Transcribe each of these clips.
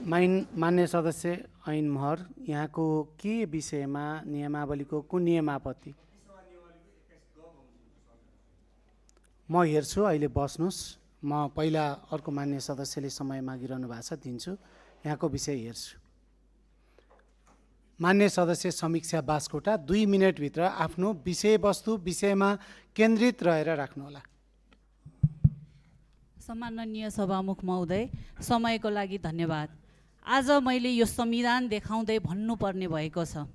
मान्य सदस्य ऐन महर, यहाँको के विषयमा नियमावलीको कुन नियमापत्ति? म हेर्छु, अहिले बस्नुहोस्। म पहिला अर्को मान्य सदस्यले समय मागिरहनु भएको छ, दिन्छु। यहाँको विषय हेर्छु। मान्य सदस्य समीक्षा बास्कोटा, 2 मिनटभित्र आफ्नो विषयवस्तु विषयमा केन्द्रित रहेर राख्नुहोला। सम्माननीय सभामुख महोदय, समयको लागि धन्यवाद। आज मैले यो संविधान देखाउँदै भन्नुपर्ने भएको छ।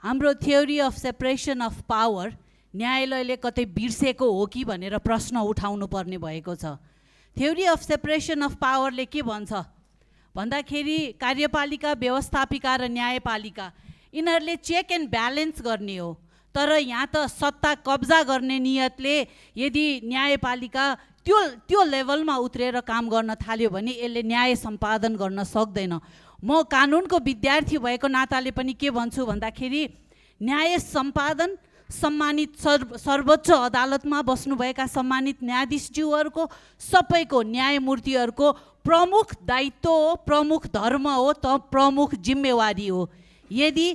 हाम्रो theory of separation of power न्यायालयले कतै बिर्सेको हो कि भनेर प्रश्न उठाउनु पर्ने भएको छ। थ्योरी अफ सेपरेसन अफ पावरले के भन्छ भन्दाखेरि कार्यपालिका, व्यवस्थापिका र न्यायपालिका यिनीहरूले चेक एन्ड ब्यालेन्स गर्ने हो। तर यहाँ त सत्ता कब्जा गर्ने नियतले यदि न्यायपालिका त्यो लेभलमा उत्रेर काम गर्न थाल्यो भने यसले न्याय सम्पादन गर्न सक्दैन। म कानुनको विद्यार्थी भएको नाताले पनि के भन्छु भन्दाखेरि न्याय सम्पादन सम्मानित सर्वोच्च अदालतमा बस्नुभएका सम्मानित न्यायाधीशज्यूहरूको सबैको न्यायमूर्तिहरूको प्रमुख दायित्व हो, प्रमुख धर्म हो, त प्रमुख जिम्मेवारी हो। यदि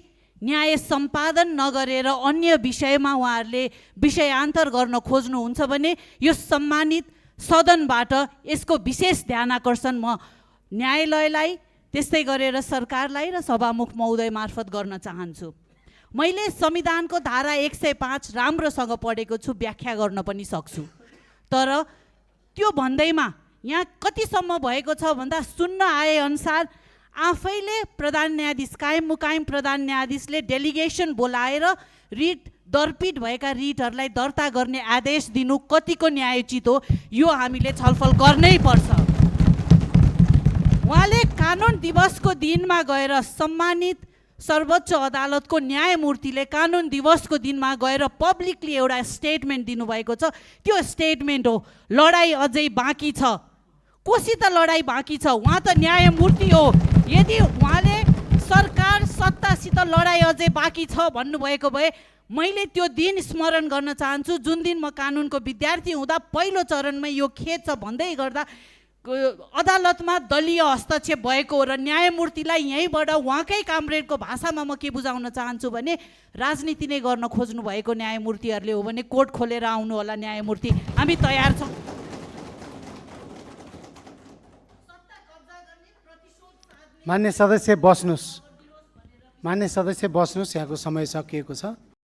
न्याय सम्पादन नगरेर अन्य विषयमा उहाँहरूले विषयान्तर गर्न खोज्नुहुन्छ भने यो सम्मानित सदनबाट यसको विशेष ध्यान आकर्षण म न्यायालयलाई, त्यस्तै गरेर सरकारलाई र सभामुख महोदय मार्फत गर्न चाहन्छु। मैले संविधानको धारा 105 राम्रोसँग पढेको छु, व्याख्या गर्न पनि सक्छु। तर त्यो भन्दैमा यहाँ कतिसम्म भएको छ भन्दा सुन्न आए अनुसार आफैले प्रधान न्यायाधीश, कायम मुकायम प्रधान न्यायाधीशले डेलिगेसन बोलाएर रिट दर्पित भएका रिटहरूलाई दर्ता गर्ने आदेश दिनु कतिको न्यायोचित हो, यो हामीले छलफल गर्नै पर्छ। उहाँले कानुन दिवसको दिनमा गएर सम्मानित सर्वोच्च अदालतको न्यायमूर्तिले कानुन दिवसको दिनमा गएर पब्लिकली एउटा स्टेटमेन्ट दिनुभएको छ। त्यो स्टेटमेन्ट हो लडाई अझै बाँकी छ। कोसित लडाई बाँकी छ? उहाँ त न्यायमूर्ति हो। यदि उहाँले सरकार सत्तासित लडाई अझै बाँकी छ भन्नुभएको भए मैले त्यो दिन स्मरण गर्न चाहन्छु जुन दिन म कानुनको विद्यार्थी हुँदा पहिलो चरणमा यो खेद छ भन्दै गर्दा अदालतमा दलीय हस्तक्षेप भएको हो। र न्यायमूर्तिलाई यहीँबाट उहाँकै कामरेडको भाषामा म के बुझाउन चाहन्छु भने राजनीति नै गर्न खोज्नु भएको न्यायमूर्तिहरूले हो भने कोर्ट खोलेर आउनु होला न्यायमूर्ति, हामी तयार छौँ। मान्य सदस्य बस्नुहोस्, मान्य सदस्य बस्नुहोस्, यहाँको समय सकिएको छ।